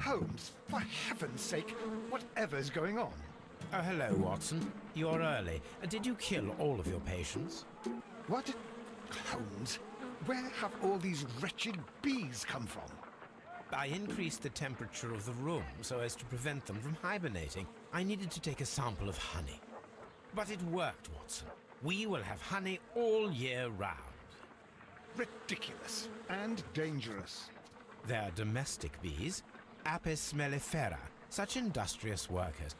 Holmes, for heaven's sake, whatever's going on? Oh, hello, Watson. You're early. Did you kill all of your patients? What? Holmes, where have all these wretched bees come from? I increased the temperature of the room so as to prevent them from hibernating. I needed to take a sample of honey. But it worked, Watson. We will have honey all year round. Ridiculous and dangerous. They're domestic bees, Apis mellifera, such industrious workers.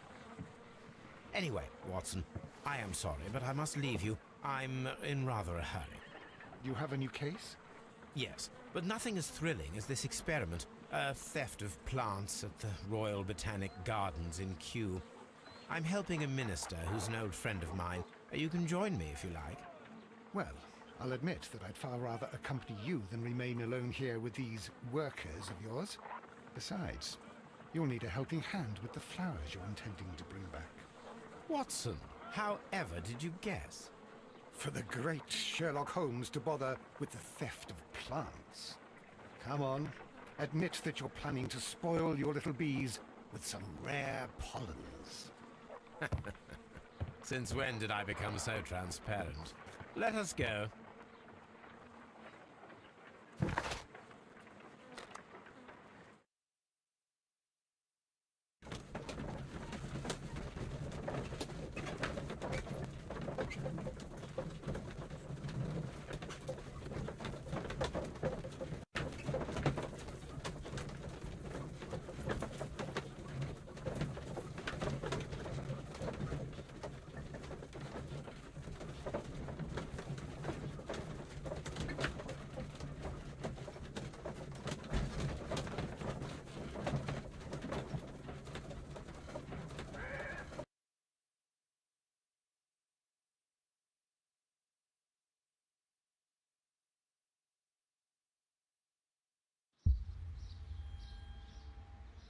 Anyway, Watson, I am sorry, but I must leave you. I'm in rather a hurry. You have a new case? Yes, but nothing as thrilling as this experiment. A theft of plants at the Royal Botanic Gardens in Kew. I'm helping a minister who's an old friend of mine. You can join me if you like. Well, I'll admit that I'd far rather accompany you than remain alone here with these workers of yours. Besides, you'll need a helping hand with the flowers you're intending to bring back. Watson, however did you guess? For the great Sherlock Holmes to bother with the theft of plants. Come on, admit that you're planning to spoil your little bees with some rare pollens. Since when did I become so transparent? Let us go.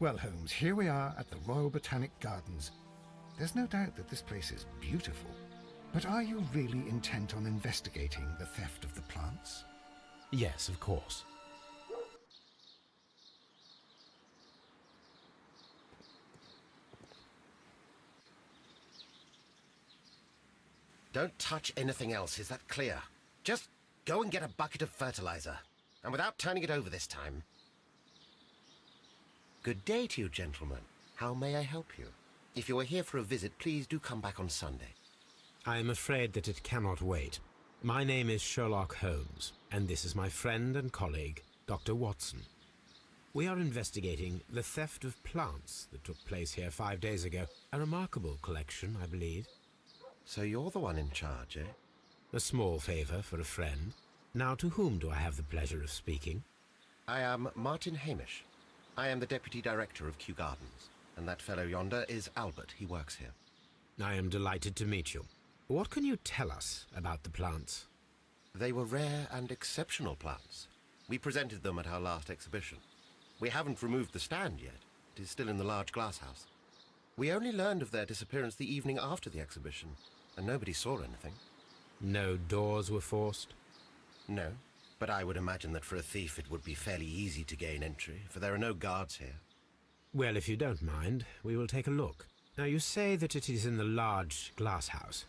Well, Holmes, here we are at the Royal Botanic Gardens. There's no doubt that this place is beautiful. But are you really intent on investigating the theft of the plants? Yes, of course. Don't touch anything else, is that clear? Just go and get a bucket of fertilizer. And without turning it over this time. Good day to you, gentlemen. How may I help you? If you are here for a visit, please do come back on Sunday. I am afraid that it cannot wait. My name is Sherlock Holmes, and this is my friend and colleague, Dr. Watson. We are investigating the theft of plants that took place here 5 days ago. A remarkable collection, I believe. So you're the one in charge, eh? A small favor for a friend. Now, to whom do I have the pleasure of speaking? I am Martin Hamish. I am the Deputy Director of Kew Gardens, and that fellow yonder is Albert. He works here. I am delighted to meet you. What can you tell us about the plants? They were rare and exceptional plants. We presented them at our last exhibition. We haven't removed the stand yet. It is still in the large glass house. We only learned of their disappearance the evening after the exhibition, and nobody saw anything. No doors were forced? No. But I would imagine that for a thief it would be fairly easy to gain entry, for there are no guards here. Well, if you don't mind, we will take a look. Now, you say that it is in the large glass house.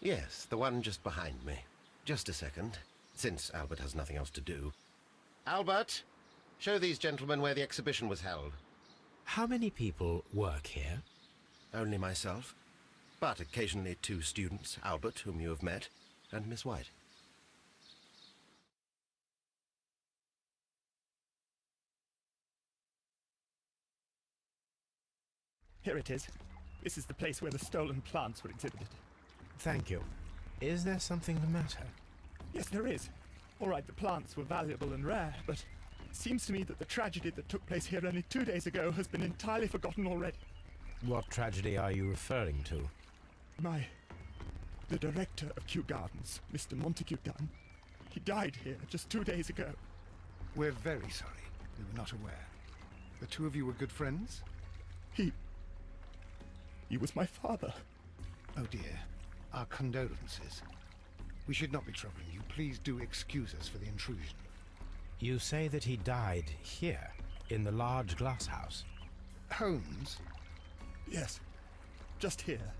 Yes, the one just behind me. Just a second, since Albert has nothing else to do. Albert, show these gentlemen where the exhibition was held. How many people work here? Only myself, but occasionally 2 students, Albert, whom you have met, and Miss White. Here it is. This is the place where the stolen plants were exhibited. Thank you. Is there something the matter? Yes, there is. All right, the plants were valuable and rare, but it seems to me that the tragedy that took place here only 2 days ago has been entirely forgotten already. What tragedy are you referring to? The director of Kew Gardens, Mr. Montague Dunn, he died here just 2 days ago. We're very sorry. We were not aware. The two of you were good friends? He was my father. Oh dear. Our condolences. We should not be troubling you. Please do excuse us for the intrusion. You say that he died here? In the large glass house? Holmes? Yes, just here,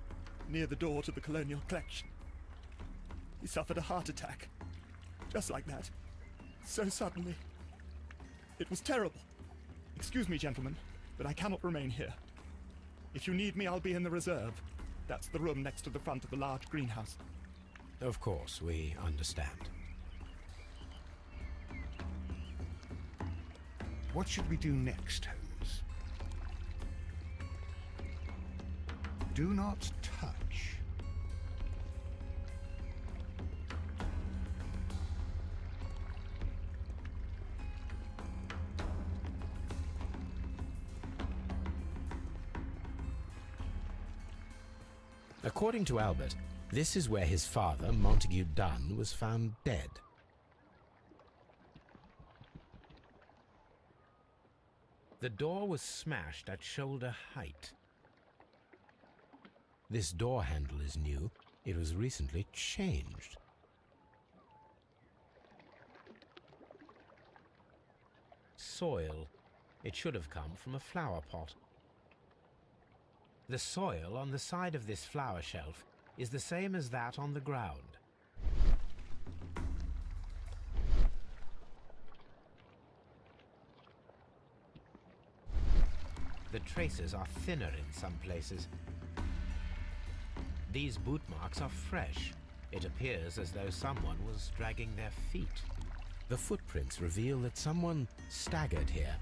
near the door to the colonial collection. He suffered a heart attack. Just like that. So suddenly. It was terrible. Excuse me, gentlemen, but I cannot remain here. If you need me, I'll be in the reserve. That's the room next to the front of the large greenhouse. Of course, we understand. What should we do next, Holmes? Do not touch. According to Albert, this is where his father, Montague Dunn, was found dead. The door was smashed at shoulder height. This door handle is new. It was recently changed. Soil. It should have come from a flower pot. The soil on the side of this flower shelf is the same as that on the ground. The traces are thinner in some places. These boot marks are fresh. It appears as though someone was dragging their feet. The footprints reveal that someone staggered here.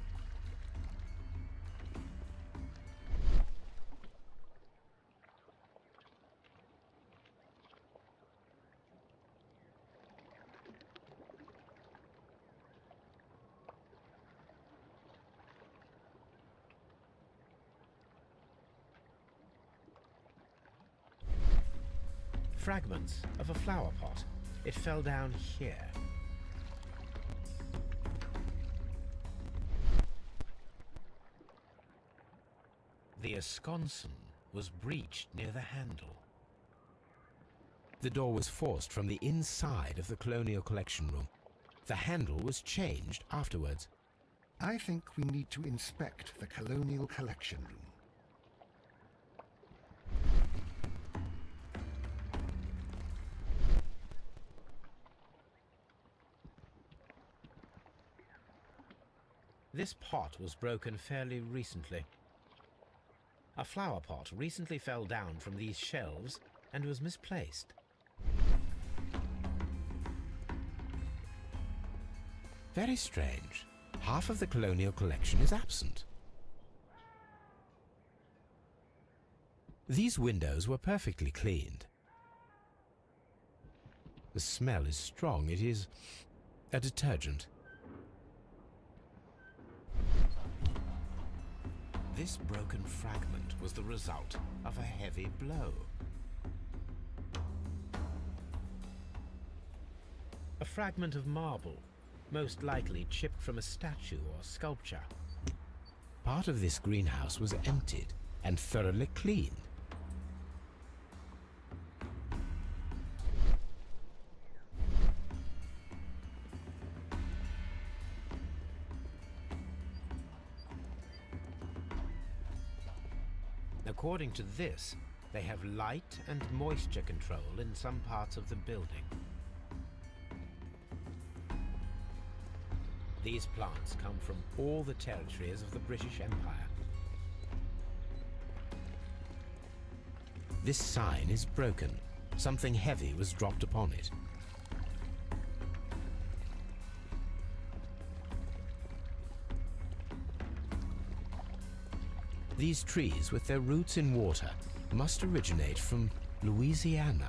Fragments of a flower pot. It fell down here. The esconsson was breached near the handle. The door was forced from the inside of the Colonial Collection room. The handle was changed afterwards. I think we need to inspect the Colonial Collection room. This pot was broken fairly recently. A flower pot recently fell down from these shelves and was misplaced. Very strange. Half of the Colonial Collection is absent. These windows were perfectly cleaned. The smell is strong. It is a detergent. This broken fragment was the result of a heavy blow. A fragment of marble, most likely chipped from a statue or sculpture. Part of this greenhouse was emptied and thoroughly cleaned. According to this, they have light and moisture control in some parts of the building. These plants come from all the territories of the British Empire. This sign is broken. Something heavy was dropped upon it. These trees, with their roots in water, must originate from Louisiana.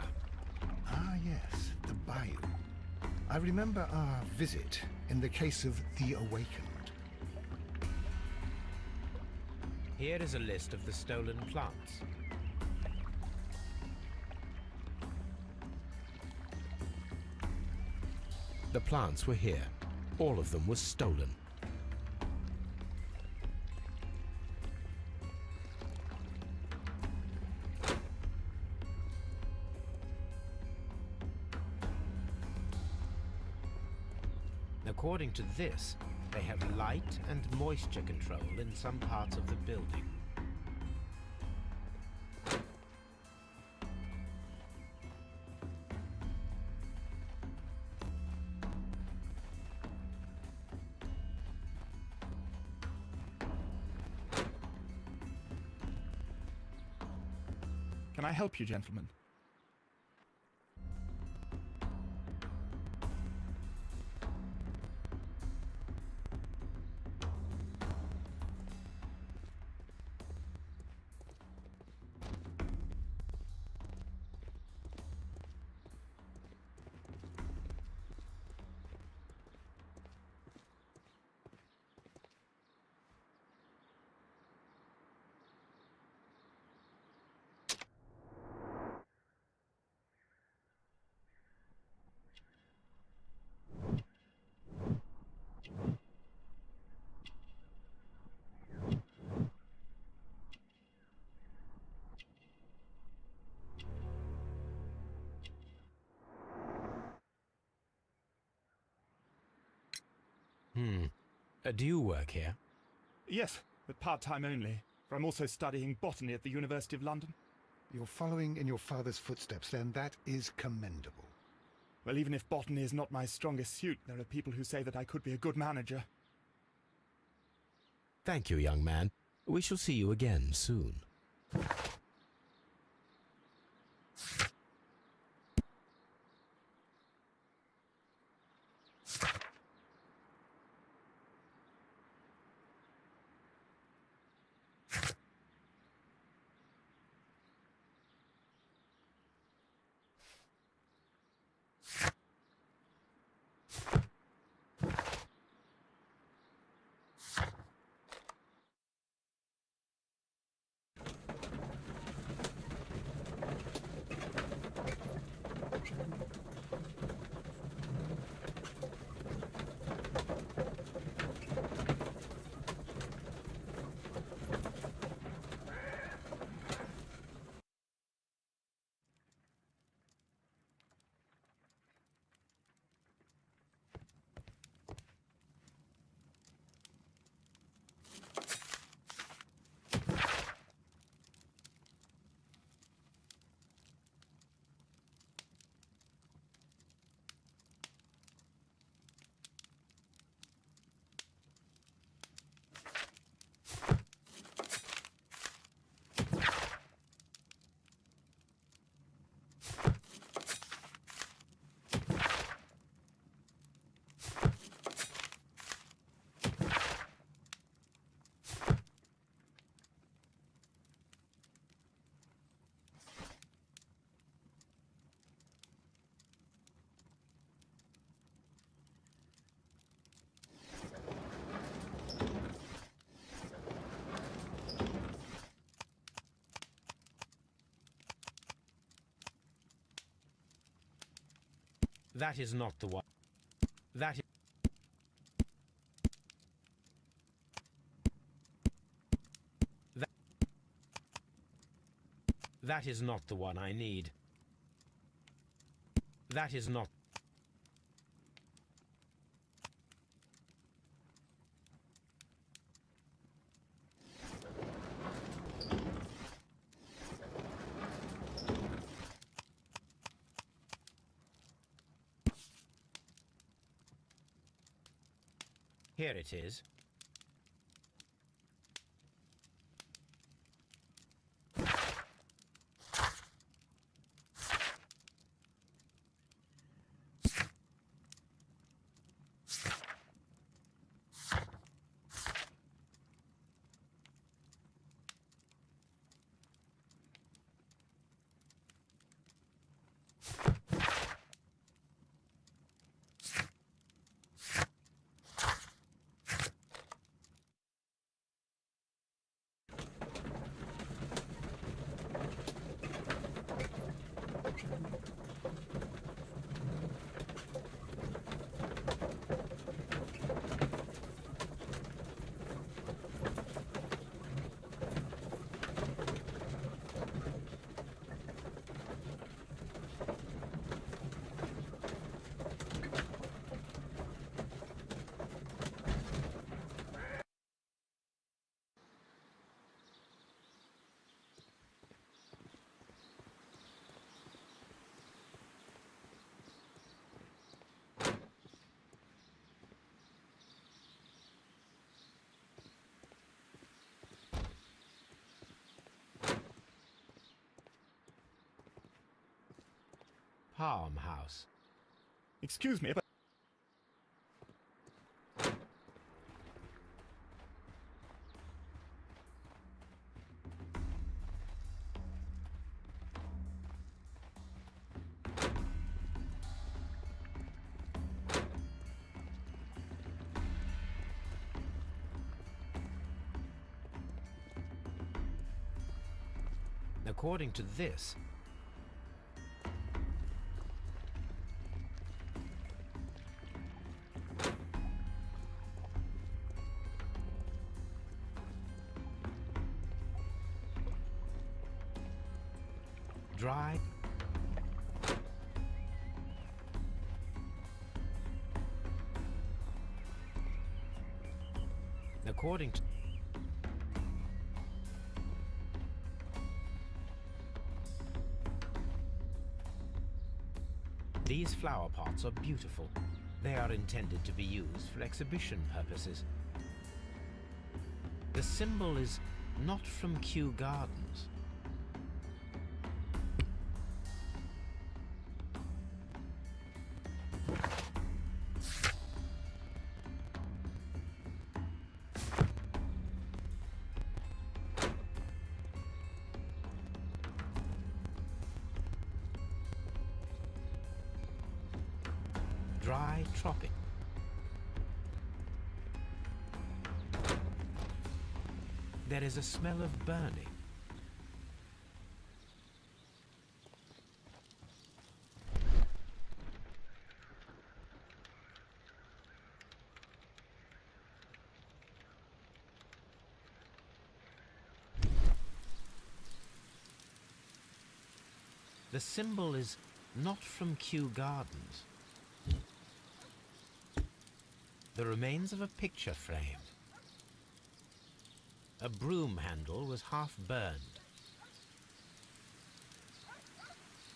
Ah, yes, the bayou. I remember our visit in the case of the Awakened. Here is a list of the stolen plants. The plants were here. All of them were stolen. According to this, They have light and moisture control in some parts of the building. Can I help you, gentlemen? Do you work here? Yes, but part-time only, for I'm also studying botany at the University of London. You're following in your father's footsteps, then. That is commendable. Well, even if botany is not my strongest suit, there are people who say that I could be a good manager. Thank you, young man. We shall see you again soon. That is not the one. That is... That is not the one I need. That is not... Here it is. farmhouse. Excuse me, but... According to this, dry, according to these flower pots are beautiful. They are intended to be used for exhibition purposes. The symbol is not from Kew Gardens. Dry tropic. There is a smell of burning. The symbol is not from Kew Gardens. The remains of a picture frame. A broom handle was half burned.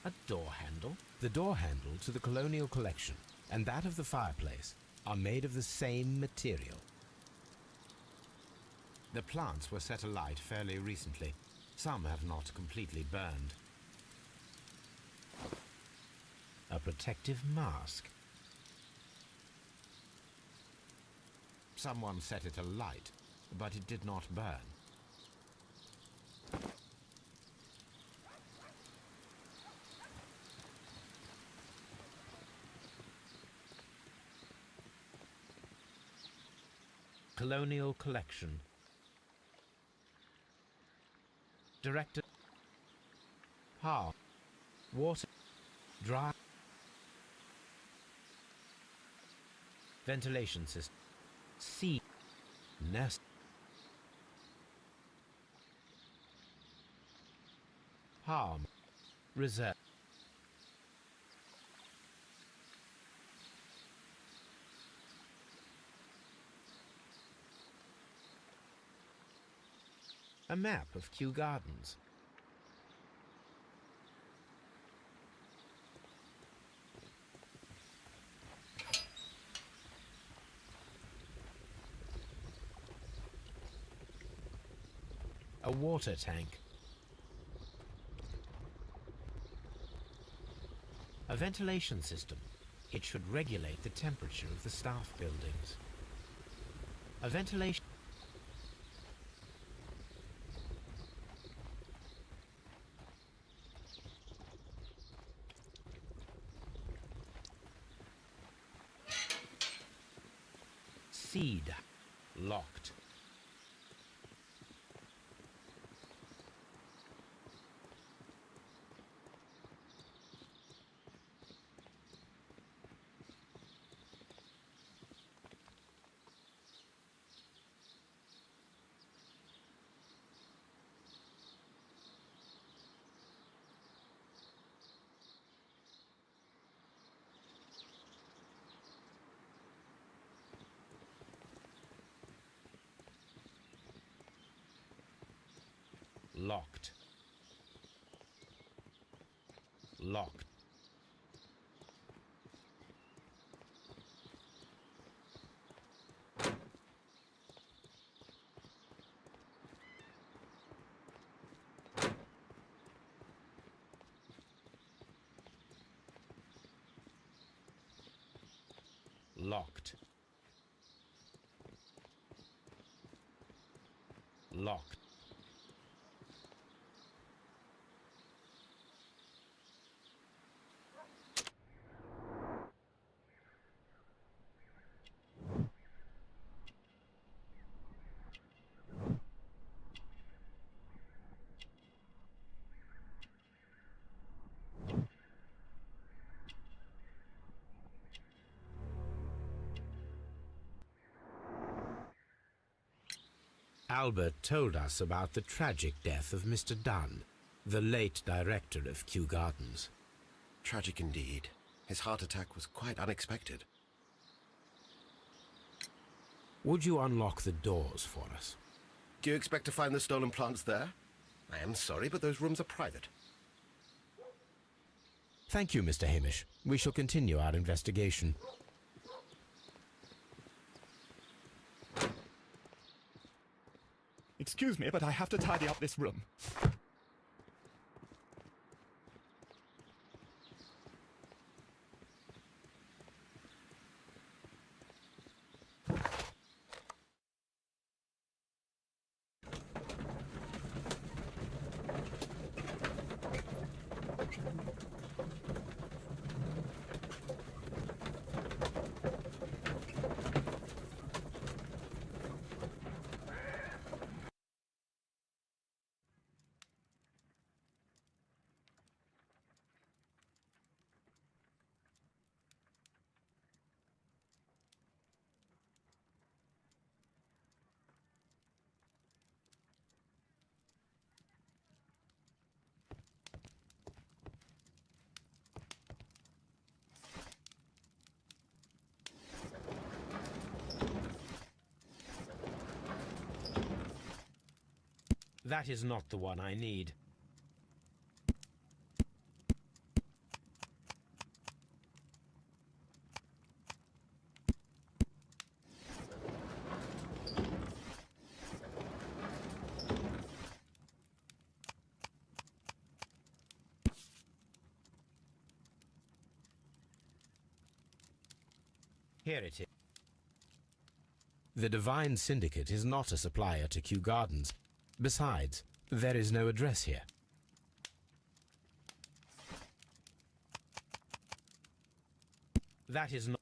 A door handle? The door handle to the colonial collection and that of the fireplace are made of the same material. The plants were set alight fairly recently. Some have not completely burned. A protective mask. Someone set it alight, but it did not burn. Colonial collection. Director. How? Water. Dry. Ventilation system. Sea. Nest. Palm. Reserve. A map of Kew Gardens. A water tank. A ventilation system. It should regulate the temperature of the staff buildings. A ventilation. Seed. Locked. Locked. Locked. Locked. Locked. Albert told us about the tragic death of Mr. Dunn, the late director of Kew Gardens. Tragic indeed. His heart attack was quite unexpected. Would you unlock the doors for us? Do you expect to find the stolen plants there? I am sorry, but those rooms are private. Thank you, Mr. Hamish. We shall continue our investigation. Excuse me, but I have to tidy up this room. That is not the one I need. Here it is. The Divine Syndicate is not a supplier to Kew Gardens. Besides, there is no address here. That is not...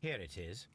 Here it is.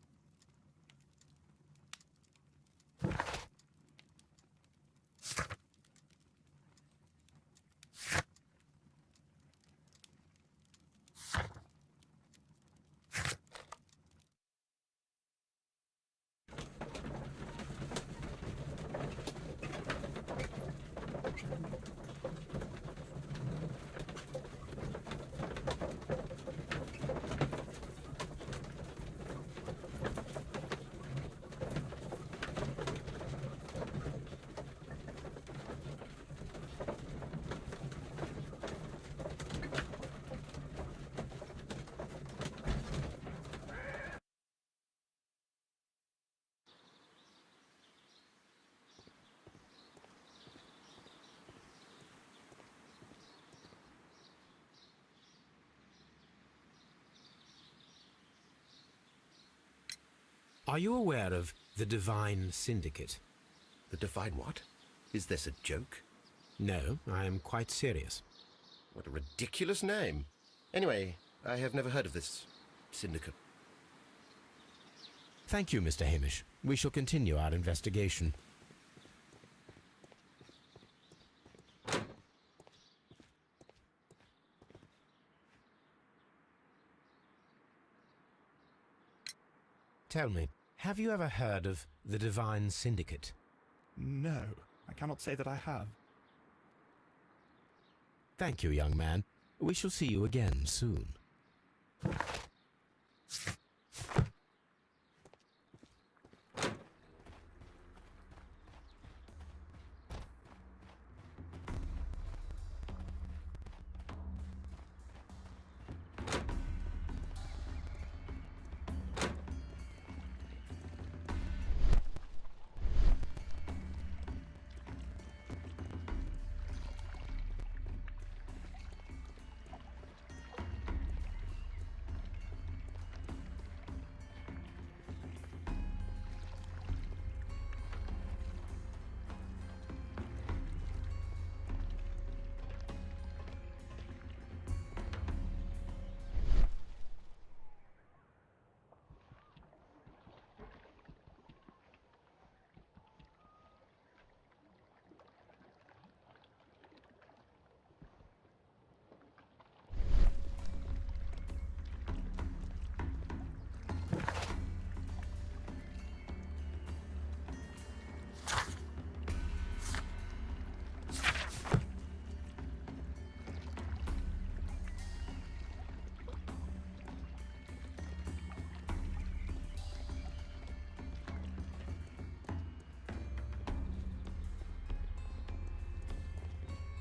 Are you aware of the Divine Syndicate? The Divine what? Is this a joke? No, I am quite serious. What a ridiculous name. Anyway, I have never heard of this syndicate. Thank you, Mr. Hamish. We shall continue our investigation. Tell me, have you ever heard of the Divine Syndicate? No, I cannot say that I have. Thank you, young man. We shall see you again soon.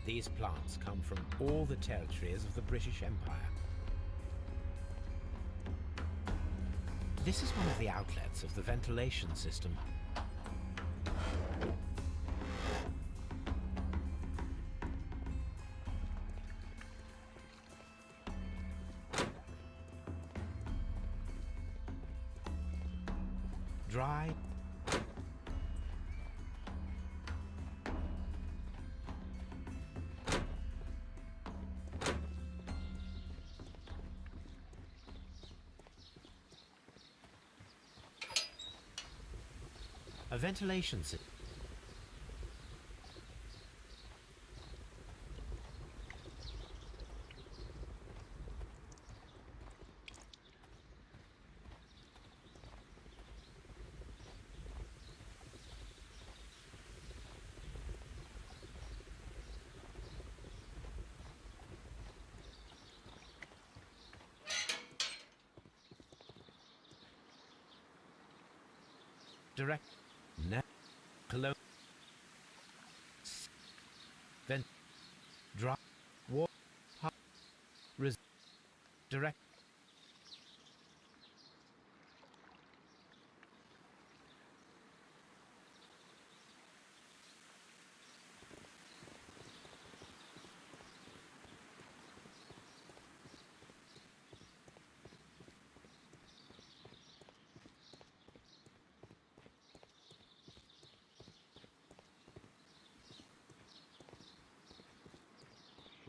These plants come from all the territories of the British Empire. This is one of the outlets of the ventilation system. Dry. A ventilation system. Direct. Net. Clone. Vent. Drop. War. Hot. Res. Direct.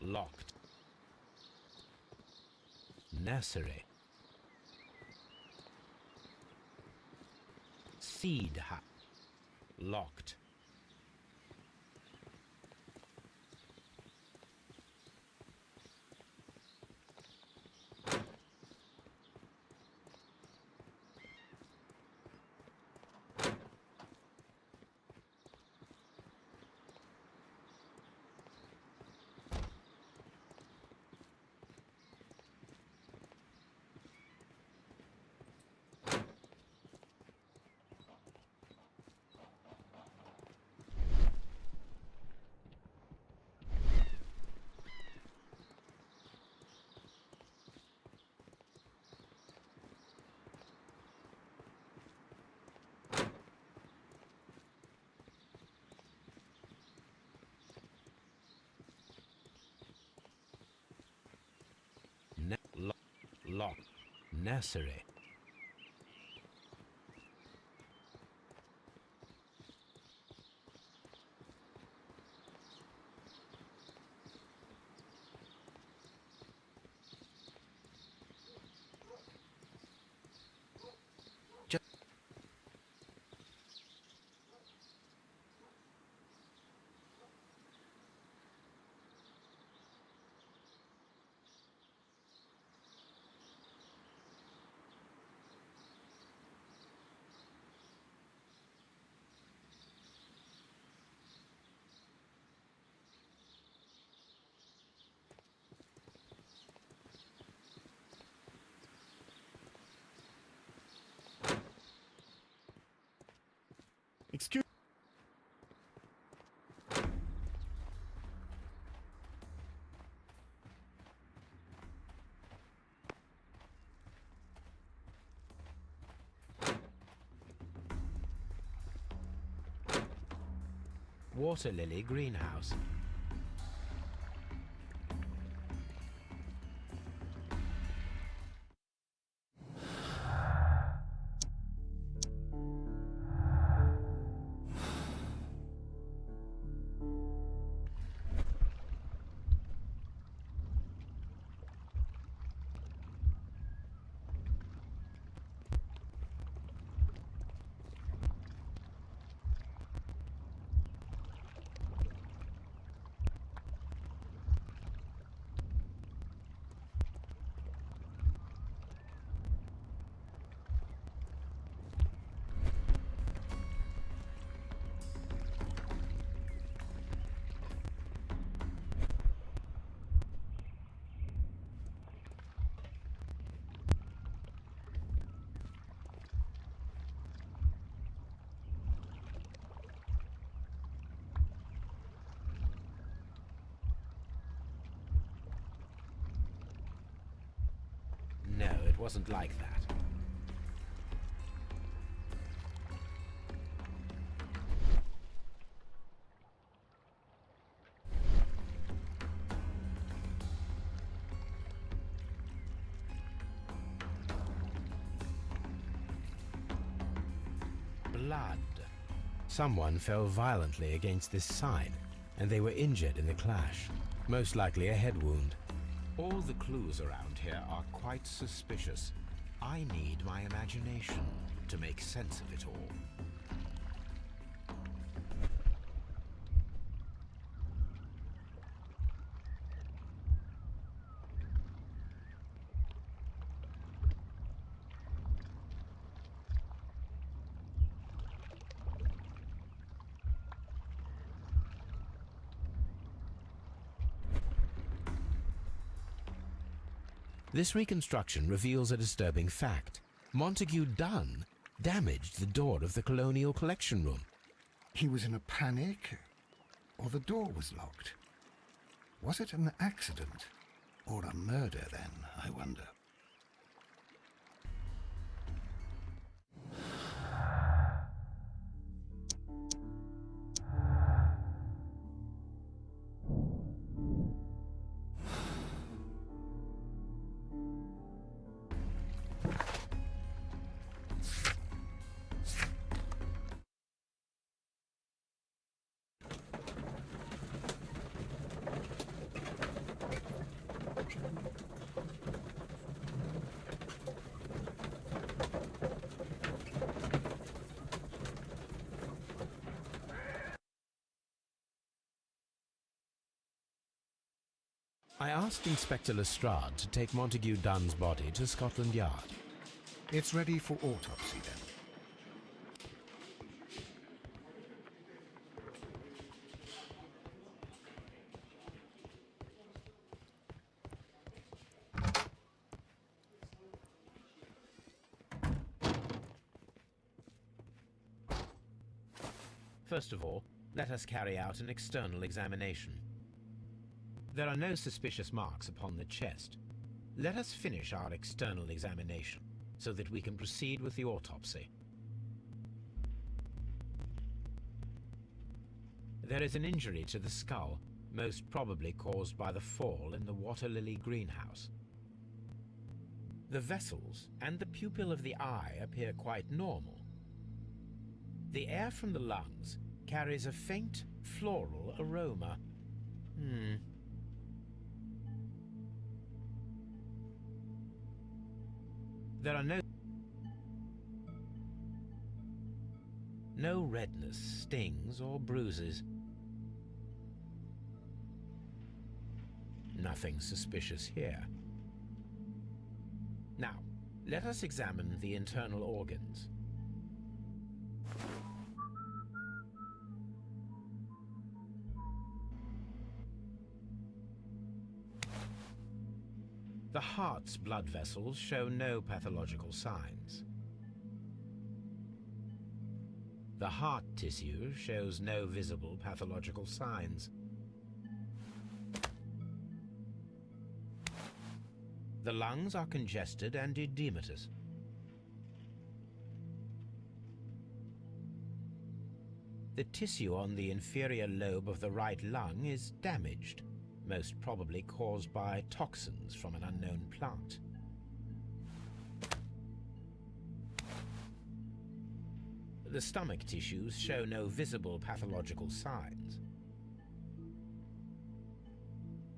Locked. Nursery. Seed hut. Locked. Lock. Nursery. Excuse. Water lily greenhouse. wasn't like that. Blood. Someone fell violently against this sign, and they were injured in the clash. Most likely a head wound. All the clues around here are quite suspicious. I need my imagination to make sense of it all. This reconstruction reveals a disturbing fact. Montague Dunn damaged the door of the Colonial Collection Room. He was in a panic, or the door was locked. Was it an accident, or a murder then, I wonder? I asked Inspector Lestrade to take Montague Dunn's body to Scotland Yard. It's ready for autopsy then. First of all, let us carry out an external examination. There are no suspicious marks upon the chest. Let us finish our external examination so that we can proceed with the autopsy. There is an injury to the skull, most probably caused by the fall in the water lily greenhouse. The vessels and the pupil of the eye appear quite normal. The air from the lungs carries a faint floral aroma. There are no redness, stings, or bruises. Nothing suspicious here. Now, let us examine the internal organs. The heart's blood vessels show no pathological signs. The heart tissue shows no visible pathological signs. The lungs are congested and edematous. The tissue on the inferior lobe of the right lung is damaged, most probably caused by toxins from an unknown plant. The stomach tissues show no visible pathological signs.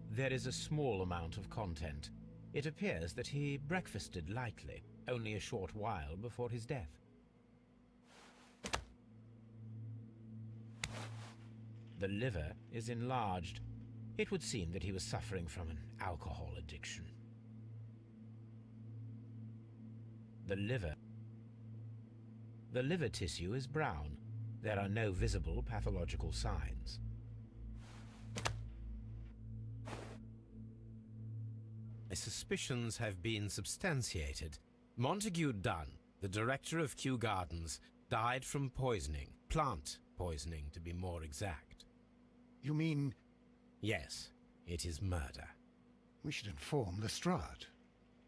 There is a small amount of content. It appears that he breakfasted lightly, only a short while before his death. The liver is enlarged. It would seem that he was suffering from an alcohol addiction. The liver tissue is brown. There are no visible pathological signs. My suspicions have been substantiated. Montague Dunn, the director of Kew Gardens, died from poisoning. Plant poisoning, to be more exact. You mean... Yes, it is murder. We should inform Lestrade.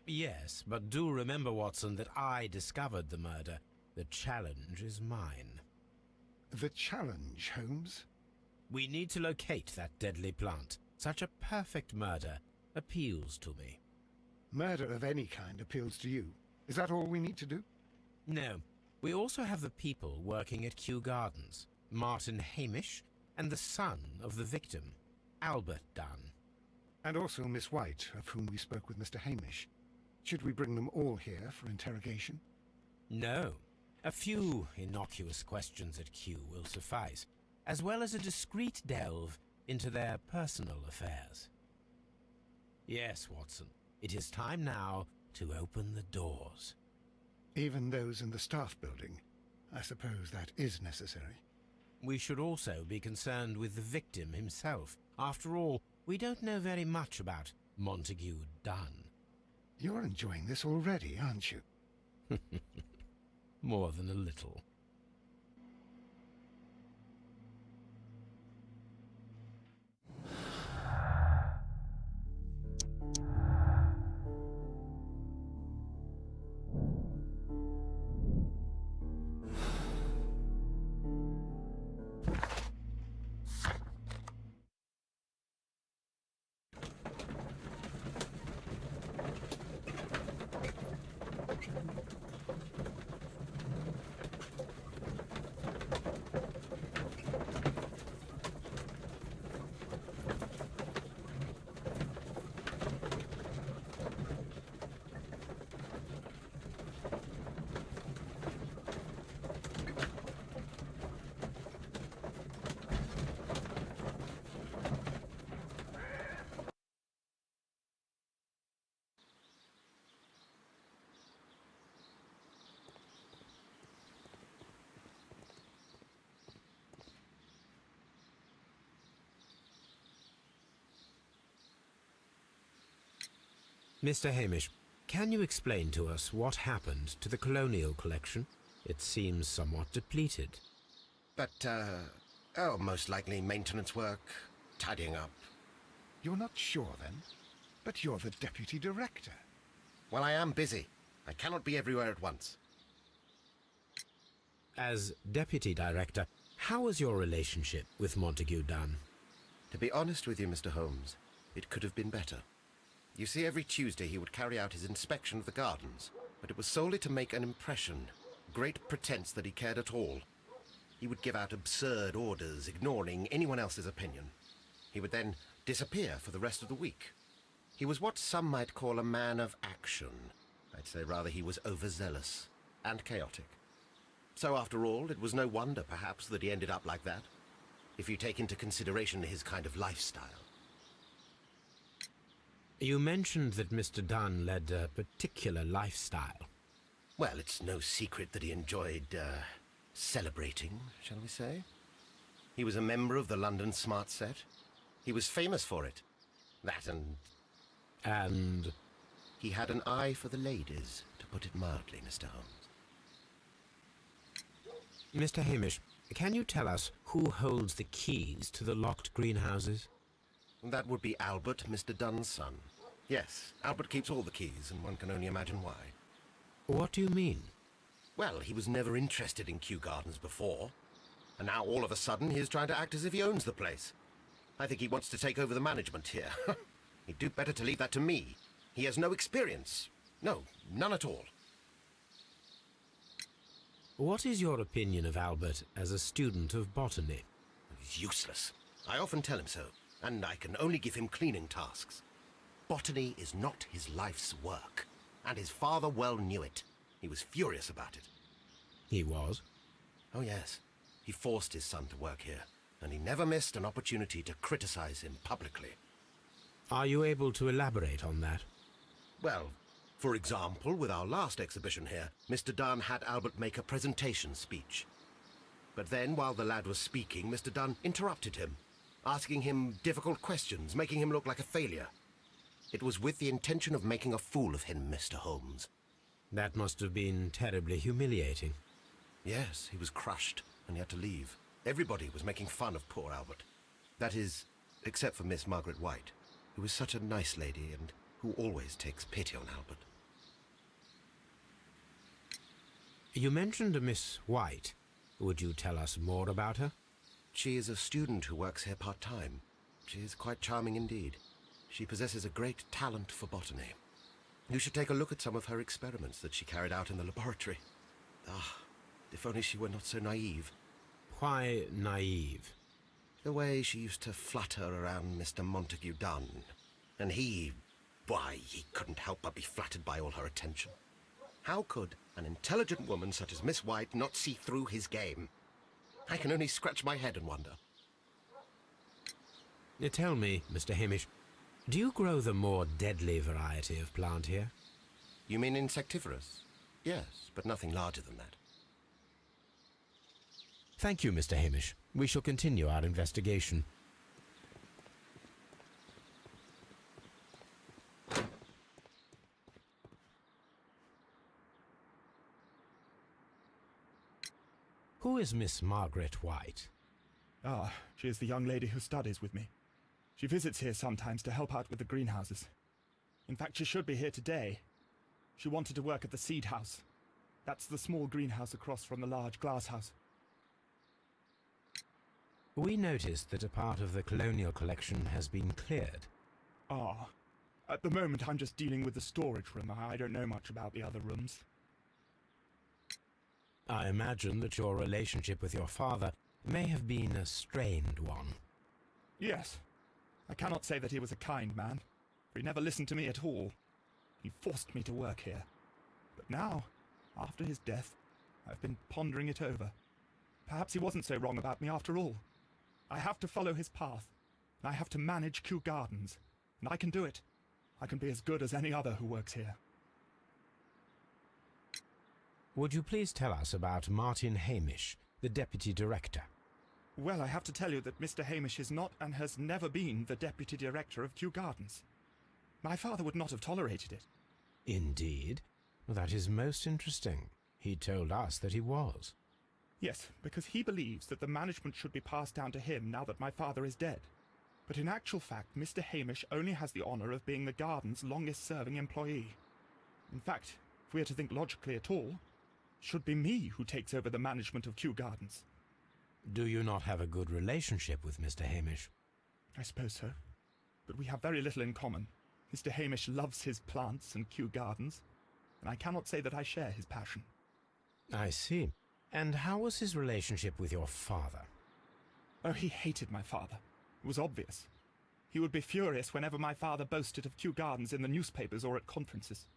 Yes, but do remember, Watson, that I discovered the murder. The challenge is mine. The challenge, Holmes? We need to locate that deadly plant. Such a perfect murder appeals to me. Murder of any kind appeals to you. Is that all we need to do? No, we also have the people working at Kew Gardens. Martin Hamish and the son of the victim, Albert Dunn. And also Miss White, of whom we spoke with Mr. Hamish. Should we bring them all here for interrogation? No. A few innocuous questions at Kew will suffice, as well as a discreet delve into their personal affairs. Yes, Watson, it is time now to open the doors. Even those in the staff building? I suppose that is necessary. We should also be concerned with the victim himself. After all, we don't know very much about Montague Dunn. You're enjoying this already, aren't you? More than a little. Mr. Hamish, can you explain to us what happened to the colonial collection? It seems somewhat depleted. But, most likely maintenance work, tidying up. You're not sure, then? But you're the deputy director. Well, I am busy. I cannot be everywhere at once. As deputy director, how is your relationship with Montague Dunn? To be honest with you, Mr. Holmes, it could have been better. You see, every Tuesday he would carry out his inspection of the gardens, but it was solely to make an impression. Great pretense that he cared at all. He would give out absurd orders, ignoring anyone else's opinion. He would then disappear for the rest of the week. He was what some might call a man of action. I'd say rather he was overzealous and chaotic. So after all, it was no wonder, perhaps, that he ended up like that, if you take into consideration his kind of lifestyle. You mentioned that Mr. Dunn led a particular lifestyle. Well, it's no secret that he enjoyed, celebrating, shall we say? He was a member of the London Smart Set. He was famous for it. That and... And? He had an eye for the ladies, to put it mildly, Mr. Holmes. Mr. Hamish, can you tell us who holds the keys to the locked greenhouses? That would be Albert, Mr. Dunn's son. Yes, Albert keeps all the keys, and one can only imagine why. What do you mean? Well, he was never interested in Kew Gardens before, and now all of a sudden he's trying to act as if he owns the place. I think he wants to take over the management here. He'd do better to leave that to me. He has no experience. No, none at all. What is your opinion of Albert as a student of botany? He's useless. I often tell him so, and I can only give him cleaning tasks. Botany is not his life's work, and his father well knew it. He was furious about it. He was? Oh yes. He forced his son to work here, and he never missed an opportunity to criticize him publicly. Are you able to elaborate on that? Well, for example, with our last exhibition here, Mr. Dunn had Albert make a presentation speech. But then, while the lad was speaking, Mr. Dunn interrupted him, asking him difficult questions, making him look like a failure. It was with the intention of making a fool of him, Mr. Holmes. That must have been terribly humiliating. Yes, he was crushed, and he had to leave. Everybody was making fun of poor Albert. That is, except for Miss Margaret White, who is such a nice lady and who always takes pity on Albert. You mentioned a Miss White. Would you tell us more about her? She is a student who works here part-time. She is quite charming indeed. She possesses a great talent for botany. You should take a look at some of her experiments that she carried out in the laboratory. Ah, if only she were not so naive. Why naive? The way she used to flutter around Mr. Montague Dunn. And why, he couldn't help but be flattered by all her attention. How could an intelligent woman such as Miss White not see through his game? I can only scratch my head and wonder. Tell me, Mr. Hamish, do you grow the more deadly variety of plant here? You mean insectivorous? Yes, but nothing larger than that. Thank you, Mr. Hamish. We shall continue our investigation. Who is Miss Margaret White? Ah, she is the young lady who studies with me. She visits here sometimes to help out with the greenhouses. In fact, she should be here today. She wanted to work at the seed house. That's the small greenhouse across from the large glass house. We noticed that a part of the colonial collection has been cleared. Ah, at the moment I'm just dealing with the storage room. I don't know much about the other rooms. I imagine that your relationship with your father may have been a strained one. Yes. I cannot say that he was a kind man, for he never listened to me at all. He forced me to work here. But now, after his death, I've been pondering it over. Perhaps he wasn't so wrong about me after all. I have to follow his path, and I have to manage Kew Gardens, and I can do it. I can be as good as any other who works here. Would you please tell us about Martin Hamish, the Deputy Director? Well, I have to tell you that Mr. Hamish is not and has never been the Deputy Director of Kew Gardens. My father would not have tolerated it. Indeed? That is most interesting. He told us that he was. Yes, because he believes that the management should be passed down to him now that my father is dead. But in actual fact, Mr. Hamish only has the honour of being the garden's longest-serving employee. In fact, if we are to think logically at all, it should be me who takes over the management of Kew Gardens. Do you not have a good relationship with Mr. Hamish? I suppose so. But we have very little in common. Mr. Hamish loves his plants and Kew Gardens, and I cannot say that I share his passion. I see. And how was his relationship with your father? Oh, he hated my father. It was obvious. He would be furious whenever my father boasted of Kew Gardens in the newspapers or at conferences.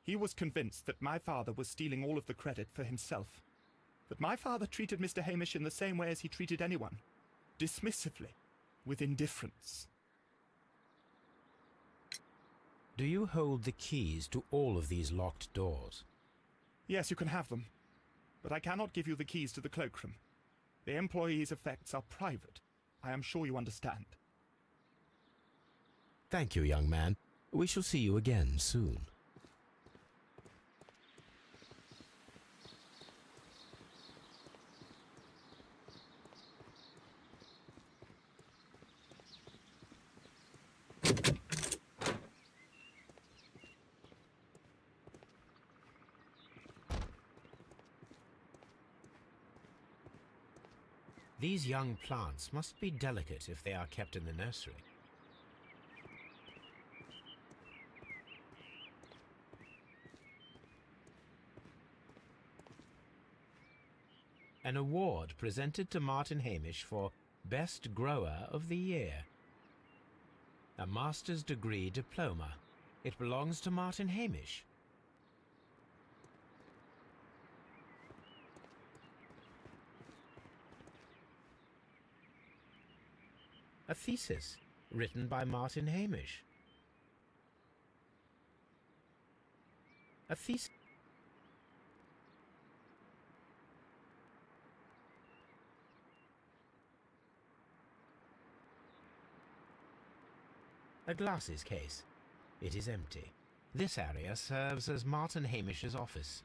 He was convinced that my father was stealing all of the credit for himself. That my father treated Mr. Hamish in the same way as he treated anyone. Dismissively. With indifference. Do you hold the keys to all of these locked doors? Yes, you can have them. But I cannot give you the keys to the cloakroom. The employees' effects are private. I am sure you understand. Thank you, young man. We shall see you again soon. These young plants must be delicate if they are kept in the nursery. An award presented to Martin Hamish for Best Grower of the Year. A master's degree diploma. It belongs to Martin Hamish. A thesis written by Martin Hamish. A thesis. A glasses case. It is empty. This area serves as Martin Hamish's office.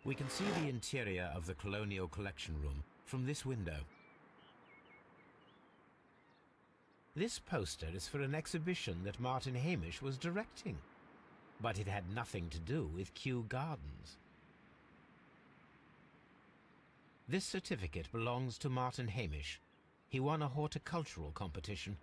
We can see the interior of the Colonial Collection Room from this window. This poster is for an exhibition that Martin Hamish was directing, but it had nothing to do with Kew Gardens. This certificate belongs to Martin Hamish. He won a horticultural competition.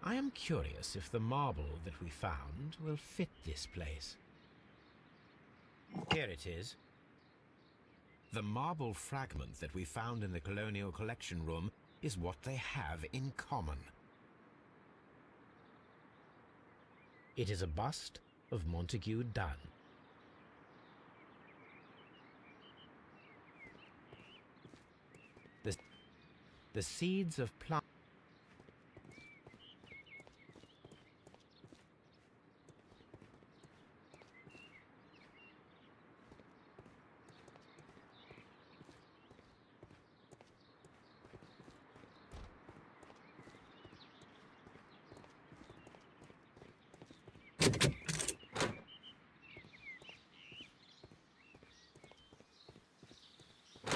I am curious if the marble that we found will fit this place. Here it is. The marble fragment that we found in the Colonial Collection Room is what they have in common. It is a bust of Montague Dunn. The seeds of plant.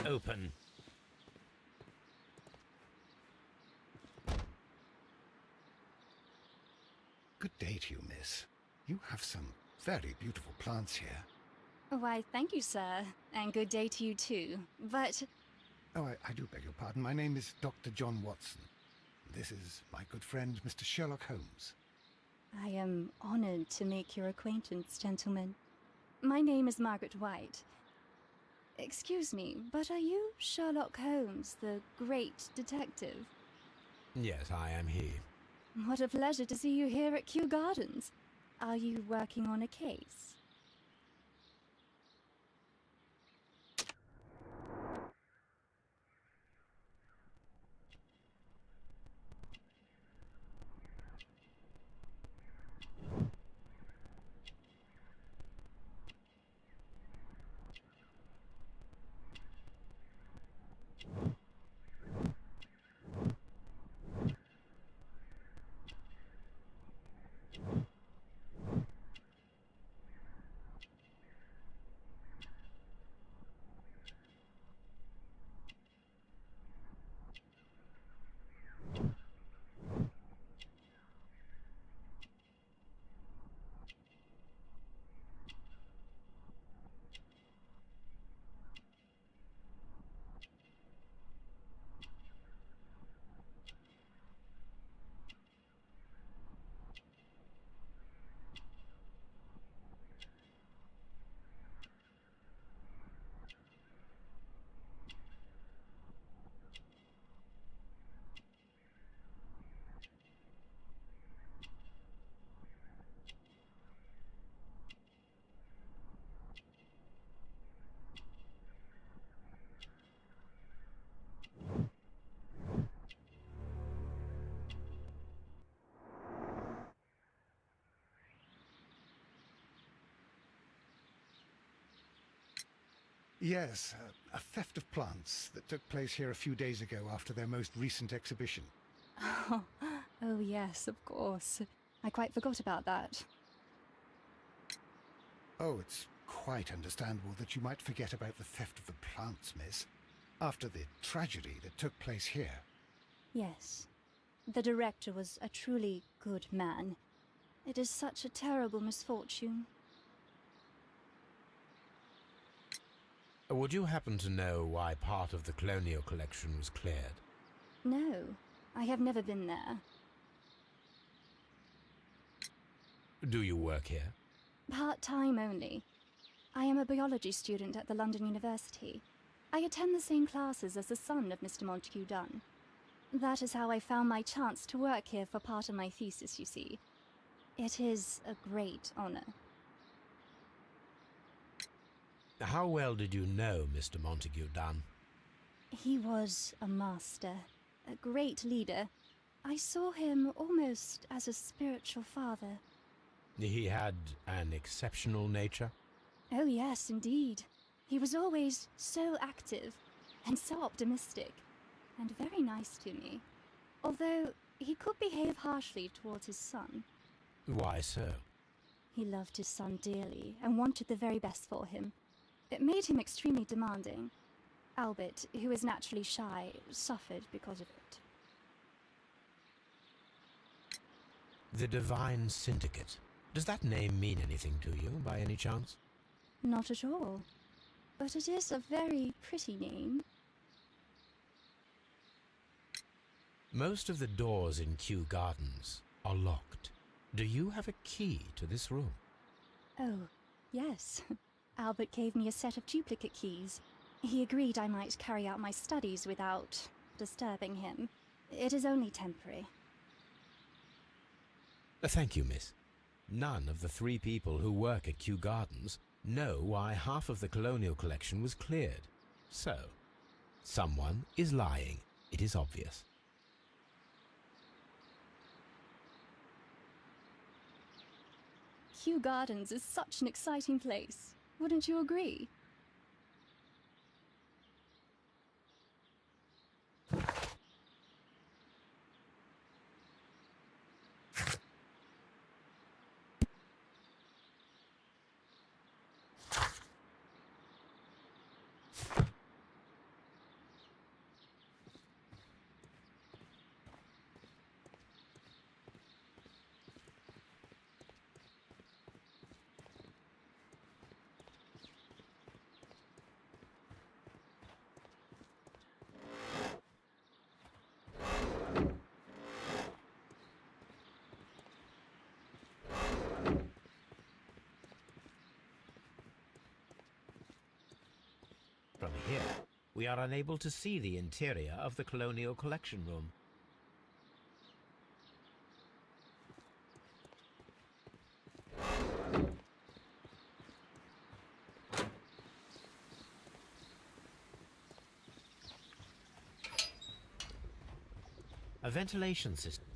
Open. Good day to you, miss. You have some very beautiful plants here. Why, thank you, sir. And good day to you, too. But... Oh, I do beg your pardon. My name is Dr. John Watson. This is my good friend, Mr. Sherlock Holmes. I am honored to make your acquaintance, gentlemen. My name is Margaret White. Excuse me, but are you Sherlock Holmes, the great detective? Yes, I am he. What a pleasure to see you here at Kew Gardens. Are you working on a case? Yes, a theft of plants that took place here a few days ago after their most recent exhibition. Oh, yes, of course. I quite forgot about that. Oh, it's quite understandable that you might forget about the theft of the plants, miss, after the tragedy that took place here. Yes. The director was a truly good man. It is such a terrible misfortune. Would you happen to know why part of the Colonial Collection was cleared? No, I have never been there. Do you work here? Part-time only. I am a biology student at the London University. I attend the same classes as the son of Mr. Montague Dunn. That is how I found my chance to work here for part of my thesis, you see. It is a great honor. How well did you know Mr. Montague Dunn? He was a master, a great leader. I saw him almost as a spiritual father. He had an exceptional nature? Oh yes, indeed. He was always so active and so optimistic, and very nice to me. Although he could behave harshly towards his son. Why so? He loved his son dearly and wanted the very best for him. It made him extremely demanding. Albert, who is naturally shy, suffered because of it. The Divine Syndicate. Does that name mean anything to you, by any chance? Not at all. But it is a very pretty name. Most of the doors in Kew Gardens are locked. Do you have a key to this room? Oh, yes. Albert gave me a set of duplicate keys. He agreed I might carry out my studies without disturbing him. It is only temporary. Thank you, miss. None of the 3 people who work at Kew Gardens know why half of the colonial collection was cleared. So, someone is lying. It is obvious. Kew Gardens is such an exciting place. Wouldn't you agree? From here, we are unable to see the interior of the colonial collection room. A ventilation system.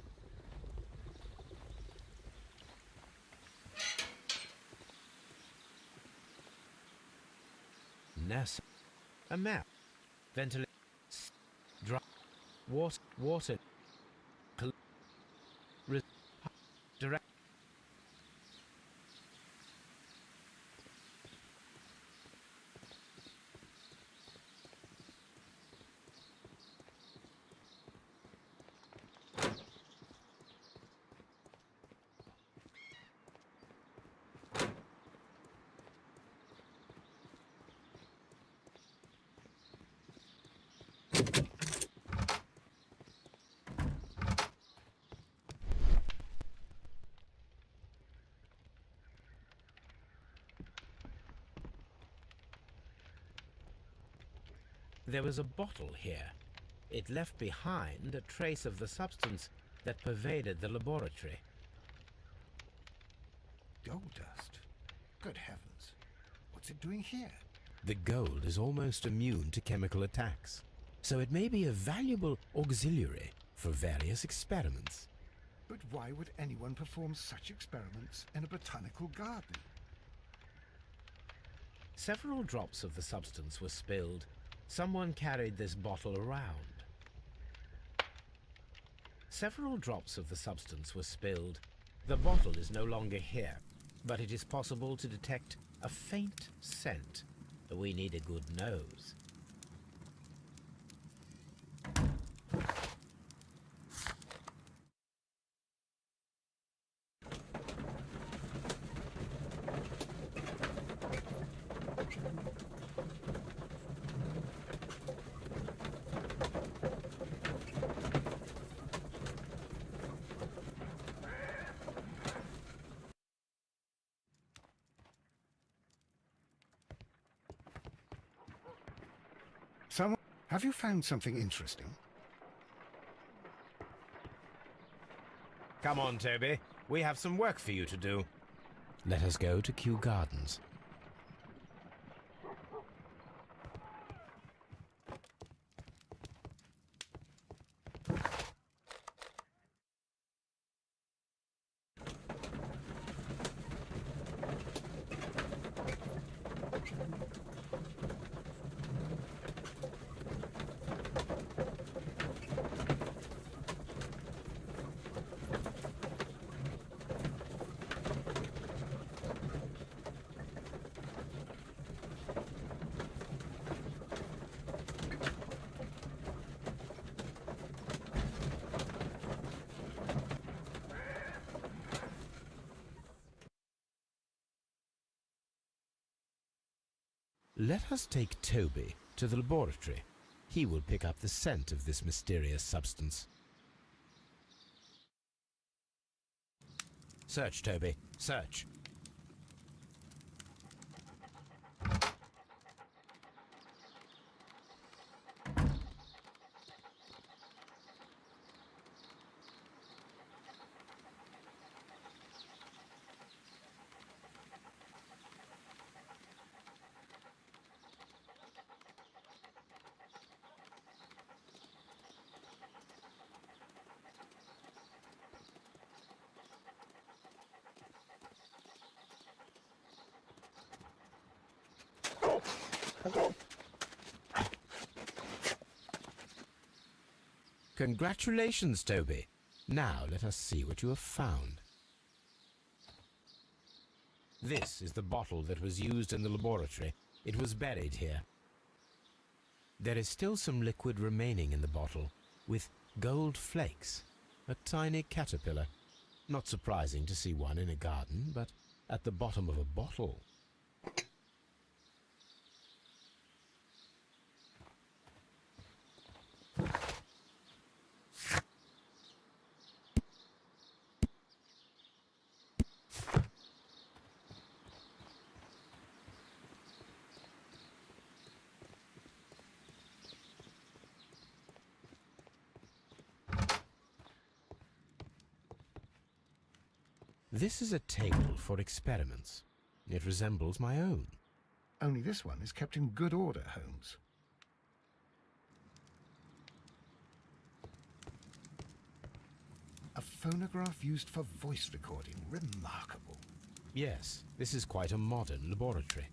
Ness. A map. Ventilation. Dry. Water. Direct. There was a bottle here. It left behind a trace of the substance that pervaded the laboratory. Gold dust? Good heavens. What's it doing here? The gold is almost immune to chemical attacks, so it may be a valuable auxiliary for various experiments. But why would anyone perform such experiments in a botanical garden? Several drops of the substance were spilled. Someone carried this bottle around. Several drops of the substance were spilled. The bottle is no longer here, but it is possible to detect a faint scent. We need a good nose. Have you found something interesting? Come on, Toby. We have some work for you to do. Let us go to Kew Gardens. Let us take Toby to the laboratory. He will pick up the scent of this mysterious substance. Search, Toby. Search. Congratulations, Toby. Now let us see what you have found. This is the bottle that was used in the laboratory. It was buried here. There is still some liquid remaining in the bottle, with gold flakes, a tiny caterpillar. Not surprising to see one in a garden, but at the bottom of a bottle. This is a table for experiments. It resembles my own. Only this one is kept in good order, Holmes. A phonograph used for voice recording. Remarkable. Yes, this is quite a modern laboratory.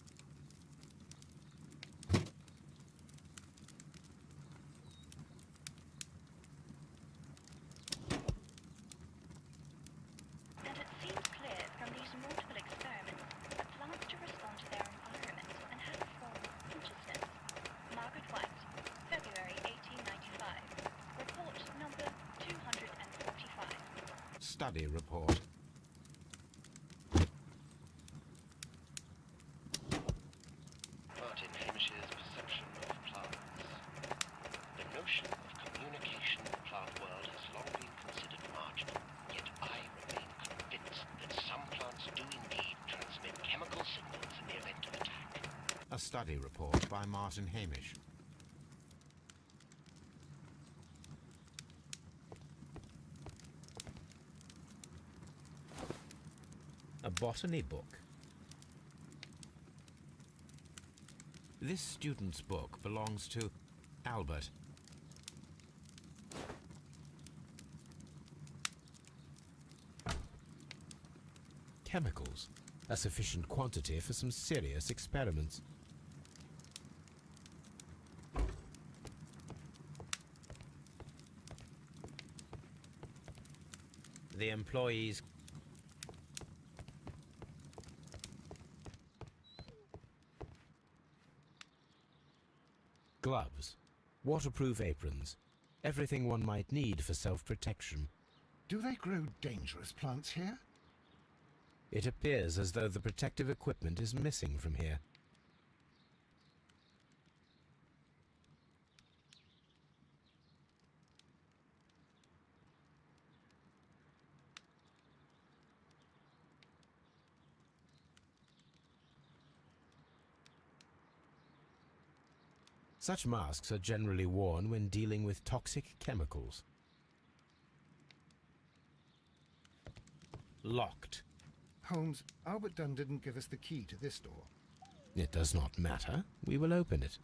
And it seems clear from these multiple experiments that plants do respond to their environment and have a form of consciousness. Margaret White, February 1895. Report number 245. Study report. Martin Hamish's perception of plants. The notion of communication in the plant world has long been considered marginal, yet I remain convinced that some plants do indeed transmit chemical signals in the event of attack. A study report by Martin Hamish. A botany book. This student's book belongs to Albert. Chemicals, a sufficient quantity for some serious experiments. The employees gloves, waterproof aprons, everything one might need for self-protection. Do they grow dangerous plants here? It appears as though the protective equipment is missing from here. Such masks are generally worn when dealing with toxic chemicals. Locked. Holmes, Albert Dunn didn't give us the key to this door. It does not matter. We will open it.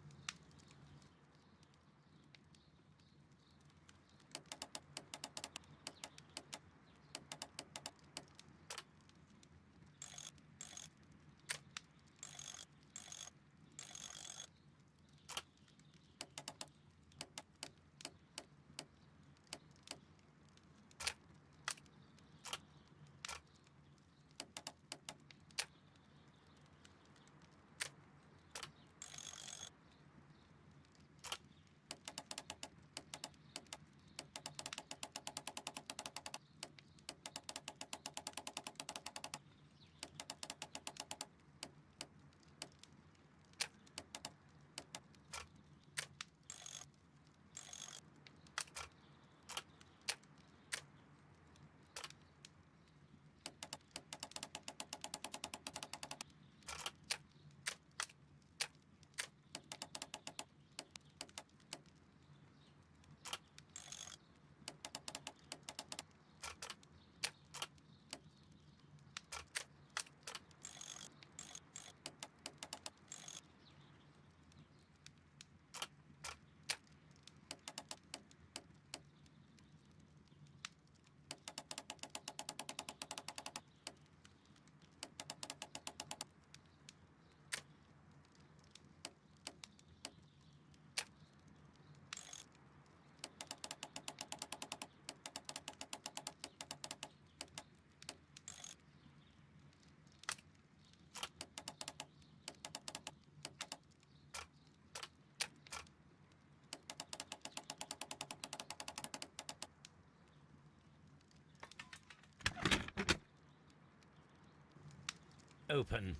Open.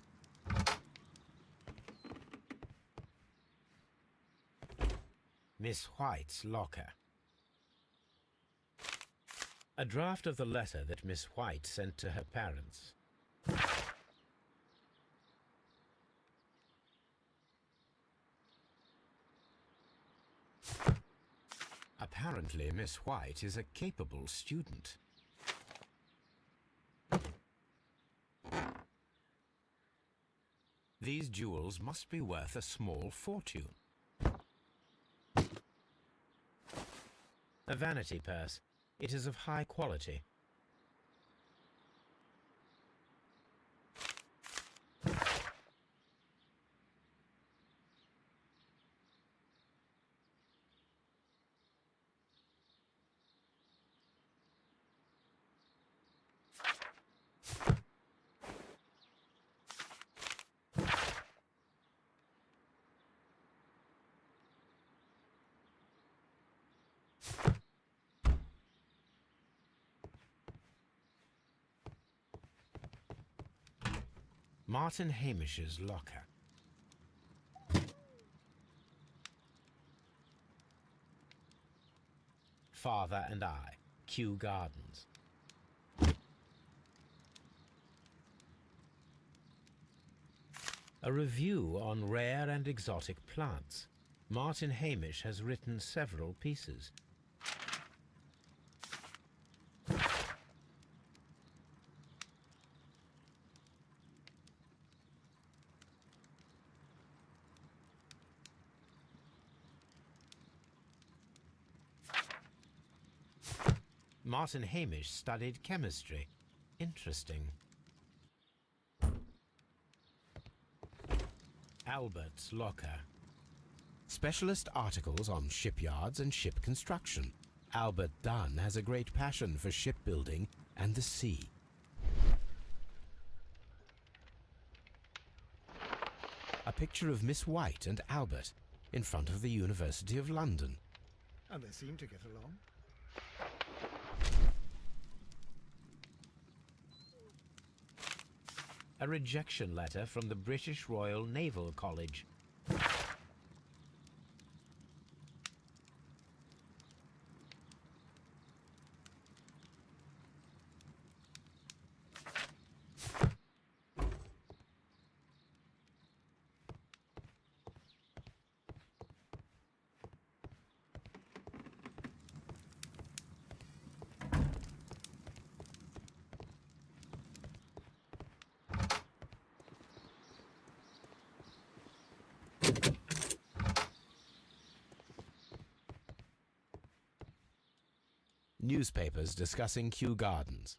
Miss White's locker. A draft of the letter that Miss White sent to her parents. Apparently, Miss White is a capable student. These jewels must be worth a small fortune. A vanity purse. It is of high quality. Martin Hamish's locker. Father and I, Kew Gardens. A review on rare and exotic plants. Martin Hamish has written several pieces. Martin Hamish studied chemistry. Interesting. Albert's locker. Specialist articles on shipyards and ship construction. Albert Dunn has a great passion for shipbuilding and the sea. A picture of Miss White and Albert in front of the University of London. And they seem to get along. A rejection letter from the British Royal Naval College. Newspapers discussing Kew Gardens.